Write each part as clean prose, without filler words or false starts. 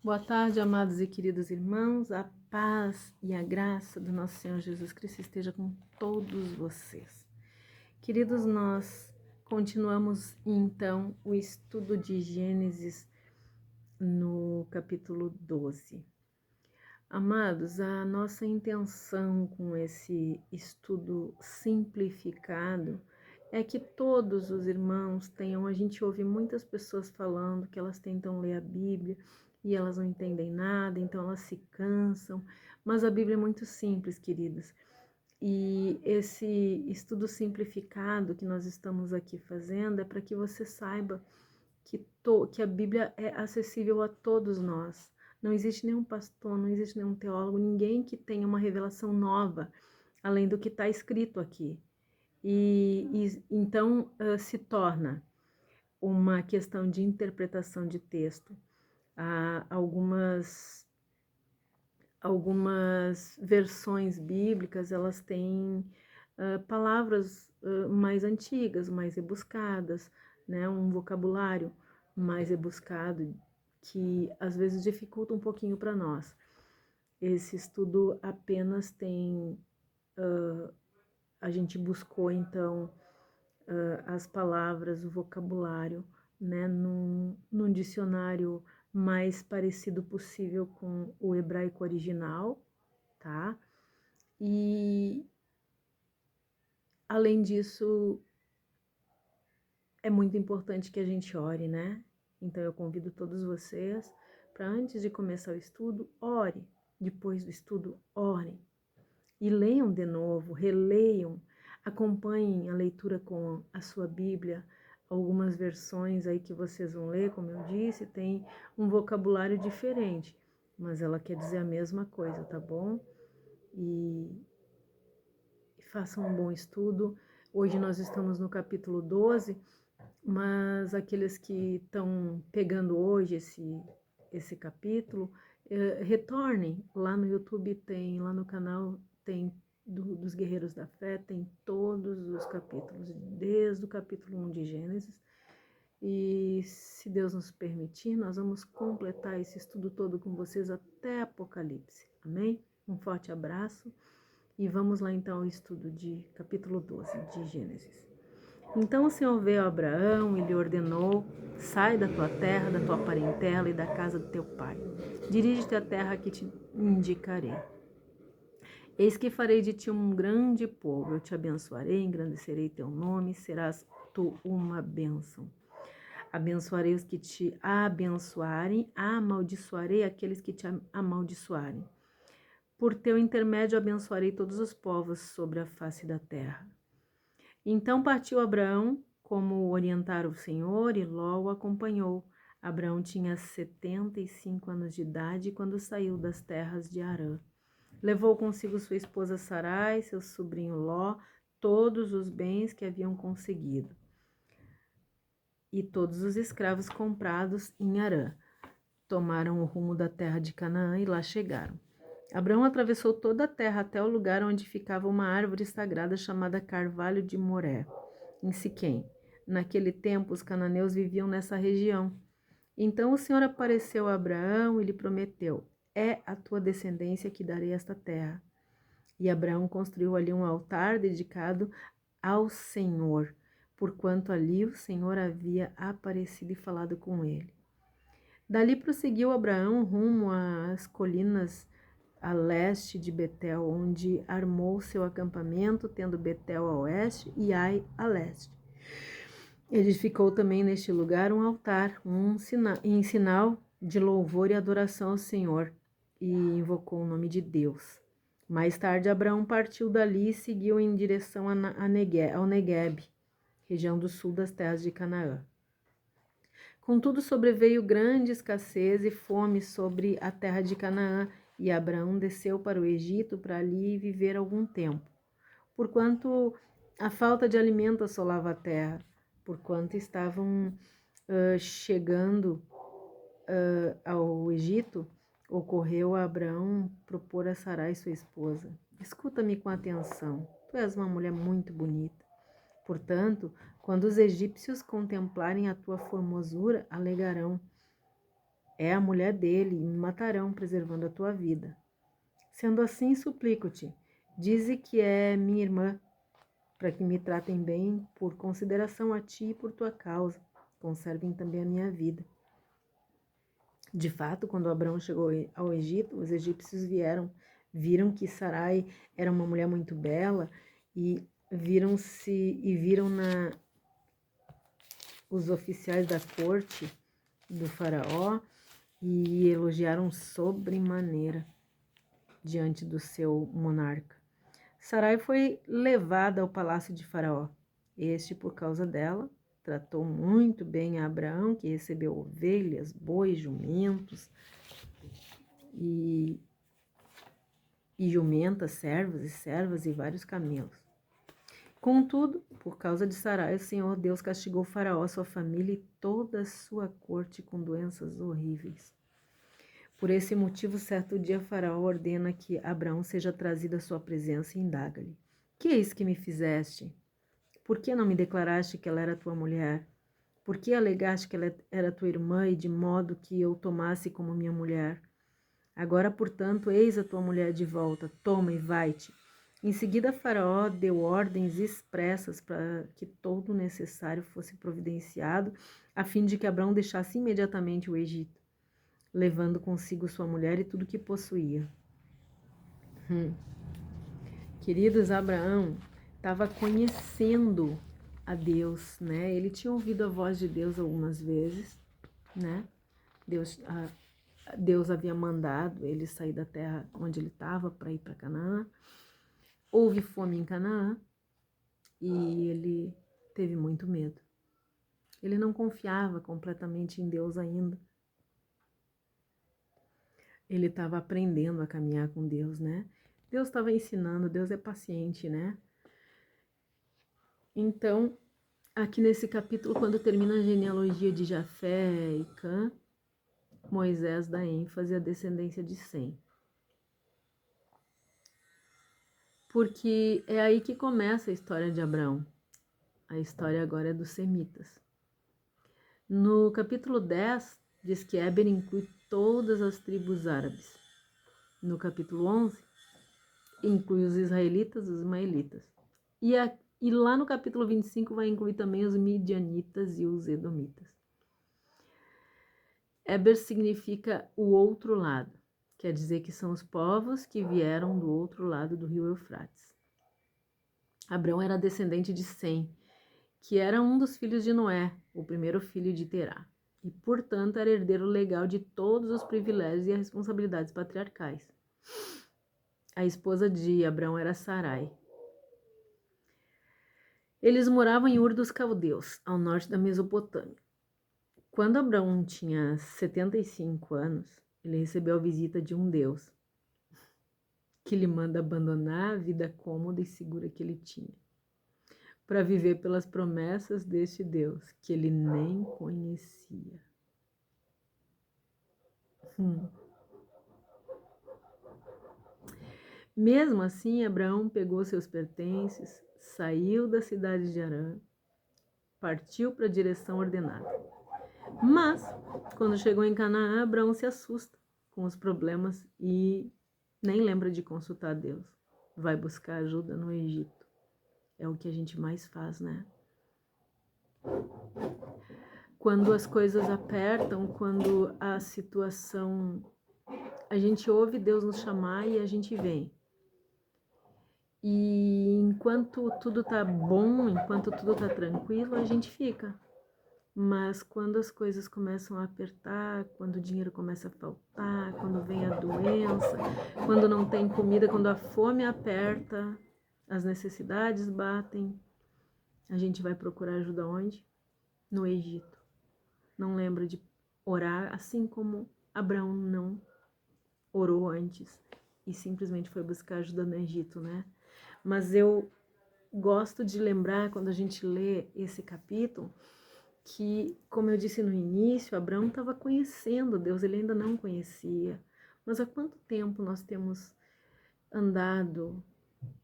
Boa tarde, amados e queridos irmãos. A paz e a graça do nosso Senhor Jesus Cristo esteja com todos vocês. Queridos, nós continuamos então o estudo de Gênesis no capítulo 12. Amados, a nossa intenção com esse estudo simplificado é que todos os irmãos tenham. A gente ouve muitas pessoas falando que elas tentam ler a Bíblia e elas não entendem nada, então elas se cansam, mas a Bíblia é muito simples, queridos. E esse estudo simplificado que nós estamos aqui fazendo é para que você saiba que a Bíblia é acessível a todos nós. Não existe nenhum pastor, não existe nenhum teólogo, ninguém que tenha uma revelação nova, além do que está escrito aqui. E então se torna uma questão de interpretação de texto. Há algumas versões bíblicas, elas têm palavras mais antigas, mais rebuscadas, né? Um vocabulário mais rebuscado que às vezes dificulta um pouquinho para nós. Esse estudo apenas tem, a gente buscou então as palavras, o vocabulário, né, num dicionário mais parecido possível com o hebraico original, tá? E além disso, é muito importante que a gente ore, né? Então eu convido todos vocês para antes de começar o estudo, ore. Depois do estudo, orem. E leiam de novo, releiam, acompanhem a leitura com a sua Bíblia. Algumas versões aí que vocês vão ler, como eu disse, tem um vocabulário diferente, mas ela quer dizer a mesma coisa, tá bom? E façam um bom estudo. Hoje nós estamos no capítulo 12, mas aqueles que estão pegando hoje esse capítulo, retornem. Lá no YouTube tem, lá no canal tem dos Guerreiros da Fé, tem todos os capítulos, desde o capítulo 1 de Gênesis. E se Deus nos permitir, nós vamos completar esse estudo todo com vocês até Apocalipse. Amém? Um forte abraço. E vamos lá então ao estudo de capítulo 12 de Gênesis. Então o Senhor veio a Abraão e lhe ordenou: sai da tua terra, da tua parentela e da casa do teu pai. Dirige-te à terra que te indicarei. Eis que farei de ti um grande povo. Eu te abençoarei, engrandecerei teu nome, serás tu uma bênção. Abençoarei os que te abençoarem, amaldiçoarei aqueles que te amaldiçoarem. Por teu intermédio abençoarei todos os povos sobre a face da terra. Então partiu Abraão, como o orientara o Senhor, e Ló o acompanhou. Abraão tinha 75 anos de idade quando saiu das terras de Harã. Levou consigo sua esposa Sarai, seu sobrinho Ló, todos os bens que haviam conseguido, e todos os escravos comprados em Harã. Tomaram o rumo da terra de Canaã e lá chegaram. Abraão atravessou toda a terra até o lugar onde ficava uma árvore sagrada chamada Carvalho de Moré, em Siquém. Naquele tempo, os cananeus viviam nessa região. Então o Senhor apareceu a Abraão e lhe prometeu: é a tua descendência que darei esta terra. E Abraão construiu ali um altar dedicado ao Senhor, porquanto ali o Senhor havia aparecido e falado com ele. Dali prosseguiu Abraão rumo às colinas a leste de Betel, onde armou seu acampamento, tendo Betel a oeste e Ai a leste. Edificou também neste lugar um altar, em sinal de louvor e adoração ao Senhor, e invocou o nome de Deus. Mais tarde, Abraão partiu dali e seguiu em direção ao Negueb, região do sul das terras de Canaã. Contudo, sobreveio grande escassez e fome sobre a terra de Canaã, e Abraão desceu para o Egito para ali viver algum tempo. Porquanto a falta de alimento assolava a terra, porquanto estavam chegando ao Egito, ocorreu a Abraão propor a Sarai, sua esposa: escuta-me com atenção, tu és uma mulher muito bonita. Portanto, quando os egípcios contemplarem a tua formosura, alegarão: é a mulher dele e me matarão, preservando a tua vida. Sendo assim, suplico-te, dize que é minha irmã, para que me tratem bem por consideração a ti e por tua causa. Conservem também a minha vida. De fato, quando Abrão chegou ao Egito, os egípcios viram que Sarai era uma mulher muito bela e viram os oficiais da corte do faraó e elogiaram sobremaneira diante do seu monarca. Sarai foi levada ao palácio de Faraó. Este, por causa dela, tratou muito bem a Abraão, que recebeu ovelhas, bois, jumentos e jumentas, servos e servas e vários camelos. Contudo, por causa de Sarai, o Senhor Deus castigou Faraó, sua família e toda a sua corte com doenças horríveis. Por esse motivo, certo dia, Faraó ordena que Abraão seja trazido à sua presença e indaga-lhe: que é isso que me fizeste? Por que não me declaraste que ela era tua mulher? Por que alegaste que ela era tua irmã e de modo que eu tomasse como minha mulher? Agora, portanto, eis a tua mulher de volta, toma e vai-te. Em seguida, Faraó deu ordens expressas para que todo o necessário fosse providenciado, a fim de que Abraão deixasse imediatamente o Egito, levando consigo sua mulher e tudo que possuía. Queridos, Abraão estava conhecendo a Deus, né? Ele tinha ouvido a voz de Deus algumas vezes, né? Deus havia mandado ele sair da terra onde ele estava para ir para Canaã. Houve fome em Canaã e ele teve muito medo. Ele não confiava completamente em Deus ainda. Ele estava aprendendo a caminhar com Deus, né? Deus estava ensinando, Deus é paciente, né? Então, aqui nesse capítulo, quando termina a genealogia de Jafé e Cã, Moisés dá ênfase à descendência de Sem. Porque é aí que começa a história de Abraão. A história agora é dos semitas. No capítulo 10, diz que Éber inclui todas as tribos árabes. No capítulo 11, inclui os israelitas e os ismaelitas. E lá no capítulo 25 vai incluir também os midianitas e os edomitas. Éber significa o outro lado. Quer dizer que são os povos que vieram do outro lado do rio Eufrates. Abrão era descendente de Sem, que era um dos filhos de Noé, o primeiro filho de Terá, e, portanto, era herdeiro legal de todos os privilégios e as responsabilidades patriarcais. A esposa de Abrão era Sarai. Eles moravam em Ur dos Caldeus, ao norte da Mesopotâmia. Quando Abrão tinha 75 anos, ele recebeu a visita de um Deus, que lhe manda abandonar a vida cômoda e segura que ele tinha, para viver pelas promessas deste Deus, que ele nem conhecia. Mesmo assim, Abraão pegou seus pertences, saiu da cidade de Harã, partiu para a direção ordenada. Mas, quando chegou em Canaã, Abraão se assusta com os problemas e nem lembra de consultar Deus. Vai buscar ajuda no Egito. É o que a gente mais faz, né? Quando as coisas apertam, quando a situação... A gente ouve Deus nos chamar e a gente vem. E enquanto tudo tá bom, enquanto tudo tá tranquilo, a gente fica. Mas quando as coisas começam a apertar, quando o dinheiro começa a faltar, quando vem a doença, quando não tem comida, quando a fome aperta, as necessidades batem, a gente vai procurar ajuda onde? No Egito. Não lembra de orar, assim como Abraão não orou antes e simplesmente foi buscar ajuda no Egito, né? Mas eu gosto de lembrar, quando a gente lê esse capítulo, que, como eu disse no início, Abraão estava conhecendo Deus, ele ainda não conhecia. Mas há quanto tempo nós temos andado,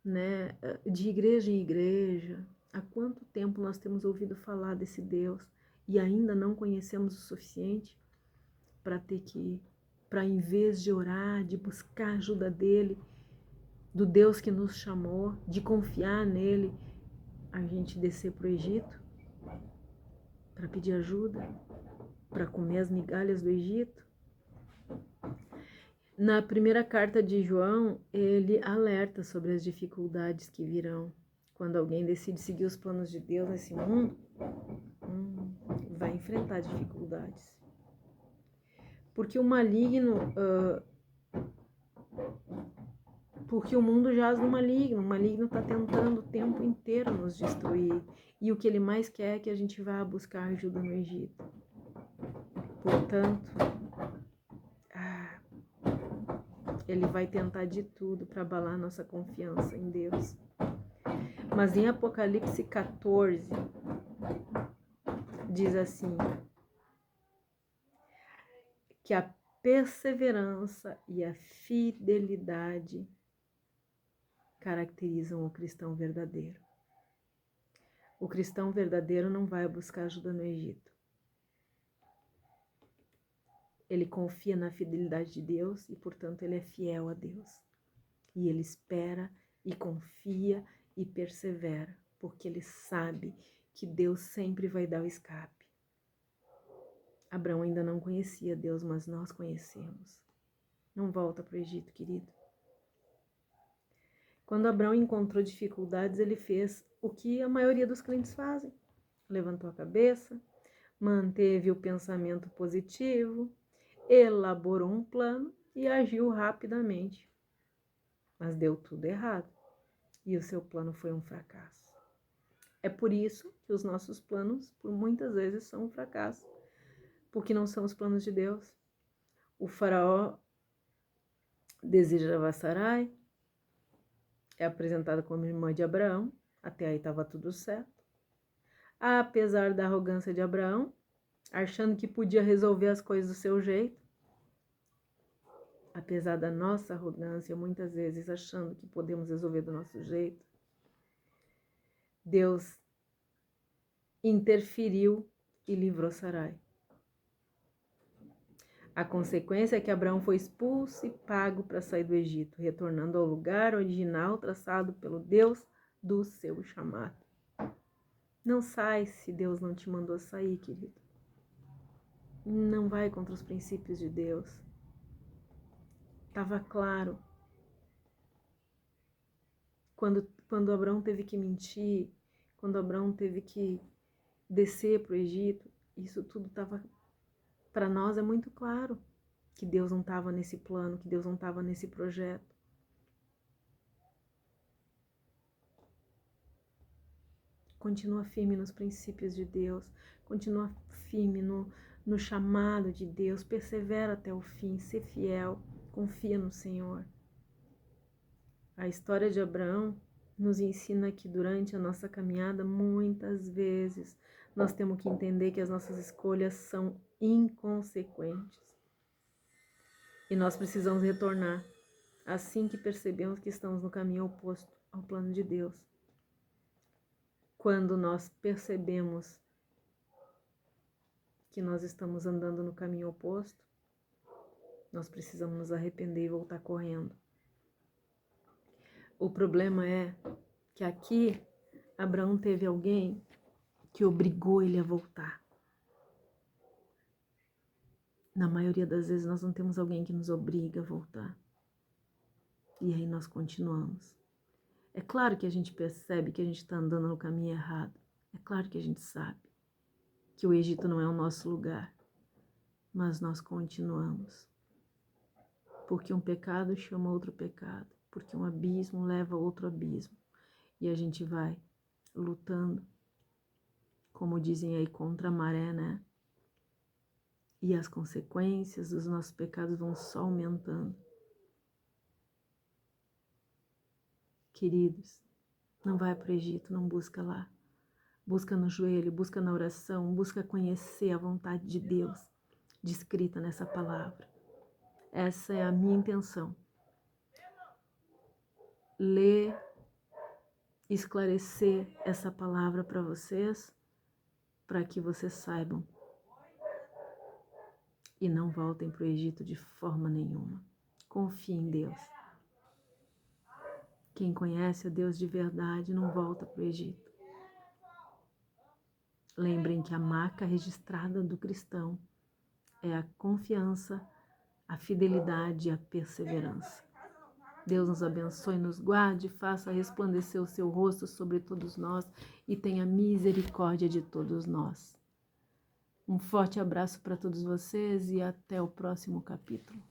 né, de igreja em igreja? Há quanto tempo nós temos ouvido falar desse Deus e ainda não conhecemos o suficiente? para em vez de orar, de buscar a ajuda dele, do Deus que nos chamou, de confiar nele, a gente descer para o Egito para pedir ajuda, para comer as migalhas do Egito. Na primeira carta de João, ele alerta sobre as dificuldades que virão. Quando alguém decide seguir os planos de Deus nesse mundo, vai enfrentar dificuldades. Porque o maligno, porque o mundo jaz no maligno. O maligno está tentando o tempo inteiro nos destruir. E o que ele mais quer é que a gente vá buscar ajuda no Egito. Portanto, ele vai tentar de tudo para abalar nossa confiança em Deus. Mas em Apocalipse 14, diz assim, que a perseverança e a fidelidade caracterizam o cristão verdadeiro. O cristão verdadeiro não vai buscar ajuda no Egito. Ele confia na fidelidade de Deus e, portanto, ele é fiel a Deus. E ele espera e confia e persevera, porque ele sabe que Deus sempre vai dar o escape. Abraão ainda não conhecia Deus, mas nós conhecemos. Não volta para o Egito, querido. Quando Abraão encontrou dificuldades, ele fez o que a maioria dos crentes fazem. Levantou a cabeça, manteve o pensamento positivo, elaborou um plano e agiu rapidamente. Mas deu tudo errado e o seu plano foi um fracasso. É por isso que os nossos planos, por muitas vezes, são um fracasso, porque não são os planos de Deus. O faraó desejava Sarai, é apresentada como irmã de Abraão, até aí estava tudo certo. Apesar da arrogância de Abraão, achando que podia resolver as coisas do seu jeito, apesar da nossa arrogância, muitas vezes achando que podemos resolver do nosso jeito, Deus interferiu e livrou Sarai. A consequência é que Abraão foi expulso e pago para sair do Egito, retornando ao lugar original traçado pelo Deus do seu chamado. Não sai se Deus não te mandou sair, querido. Não vai contra os princípios de Deus. Estava claro. Quando Abraão teve que mentir, quando Abraão teve que descer para o Egito, isso tudo estava, para nós é muito claro que Deus não estava nesse plano, que Deus não estava nesse projeto. Continua firme nos princípios de Deus, continua firme no chamado de Deus, persevera até o fim, ser fiel, confia no Senhor. A história de Abraão nos ensina que durante a nossa caminhada, muitas vezes, nós temos que entender que as nossas escolhas são inconsequentes. E nós precisamos retornar assim que percebemos que estamos no caminho oposto ao plano de Deus. Quando nós percebemos que nós estamos andando no caminho oposto, nós precisamos nos arrepender e voltar correndo. O problema é que aqui Abraão teve alguém que obrigou ele a voltar. Na maioria das vezes nós não temos alguém que nos obriga a voltar. E aí nós continuamos. É claro que a gente percebe que a gente está andando no caminho errado. É claro que a gente sabe que o Egito não é o nosso lugar. Mas nós continuamos. Porque um pecado chama outro pecado. Porque um abismo leva a outro abismo. E a gente vai lutando, como dizem aí, contra a maré, né? E as consequências dos nossos pecados vão só aumentando. Queridos, não vai para o Egito, não busca lá. Busca no joelho, busca na oração, busca conhecer a vontade de Deus descrita nessa palavra. Essa é a minha intenção. Ler, esclarecer essa palavra para vocês, para que vocês saibam e não voltem para o Egito de forma nenhuma. Confie em Deus. Quem conhece o Deus de verdade não volta para o Egito. Lembrem que a marca registrada do cristão é a confiança, a fidelidade e a perseverança. Deus nos abençoe, nos guarde, faça resplandecer o seu rosto sobre todos nós e tenha misericórdia de todos nós. Um forte abraço para todos vocês e até o próximo capítulo.